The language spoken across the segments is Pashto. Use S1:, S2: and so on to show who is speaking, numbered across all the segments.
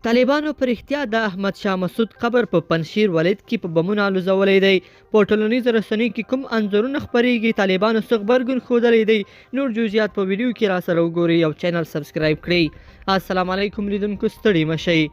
S1: طالبانو پر احتیا د احمد شاه مسعود قبر په پنجشیر ولایت کې په بمونو الوزولی دی. په ټولنیزو رسنیو کې کوم انځورونه خپریږي طالبانو څه غبرګون ښودلی دی. نور جزئیات په ویډیو کې راسره وګورئ او چینل سبسکرایب کړئ. السلام علیکم لیدونکو، ستړي مشئ.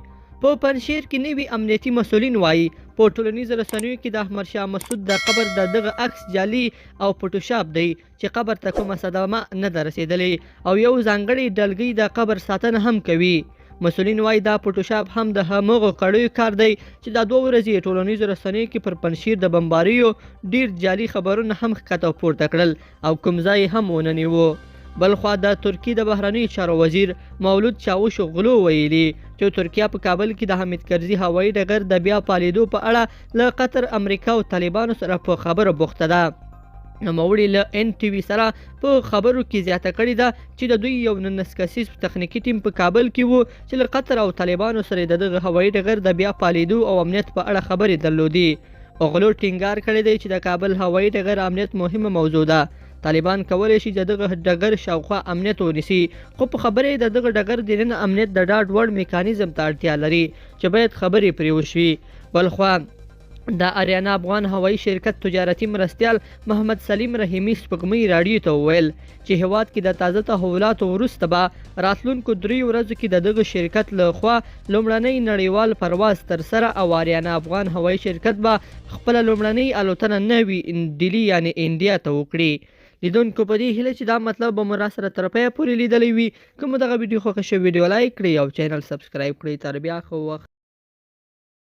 S1: په پنجشیر کې نوي امنیتي مسؤلین وایي په ټولنیزو رسنیو کې د احمد شاه مسعود د قبر د دغه عکس جعلي او فوټوشاپ دی چې قبر ته کومه صدمه نه ده رسېدلې او یو ځانګړی ډلګۍ د قبر ساتنه هم کوي. مسؤلین وایي دا فوټوشاپ هم د همغو کړیو کار دی چې دا 2 ورځې ټولنیزو رسنیو کې پر پنجشیر د بمباریو ډیر جعلي خبرونه هم ښکته پورته کړل او کوم ځای هم ونه نیوه. بلخوا د ترکیې د بهرنیو چارو وزیر مولود چاوشوغلو ویلي چې ترکیه په کابل کې د حامد کرزي هوایي ډګر د بیا پالېدو په اړه له قطر، امریکا او طالبانو سره په خبرو بوخته ده. نوموړي له NTV سره په خبرو کې زیاته کړې ده چې د دوی یو 19 کسیز تخنیکي ټیم په کابل کې وو چې له قطر او طالبانو سره د دغه هوایي ډګر د بیا پالېدو او امنیت په اړه خبرې درلودې. غلو ټینګار کړی دی چې د کابل هوایي ډګر امنیت مهمه موضوع ده. طالبان کولی شي د دغه ډګر شاوخوا امنیت ونیسي، خو په خبرې د دغه ډګر دننه امنیت د ډاډ وړ میکانیزم ته اړتیا لري چې باید خبرې پرې وشي. بلخوا د آریانا افغان هوایي شرکت تجارتي مرستیال محمد سلیم رحیمي سپوږمۍ راډیو ته وویل چې هیواد کې د تازه تحولاتو وروسته به راتلونکو 3 ورځو کې د دغه شرکت له خوا لومړنی نړیوال پرواز ترسره او آریانا افغان هوایي شرکت به خپله لومړنۍ الوتنه نوي ډیلي یعنې انډیا ته وکړي. لیدونکو په دې هیله چې دا مطلب به مو راسره تر پایه پورې لیدلی وي. که مو دغه ویډیو خوښه شوې ویډیو لایک کړئ او چینل سبسکرایب کړئ. تر بیا ښه وخت.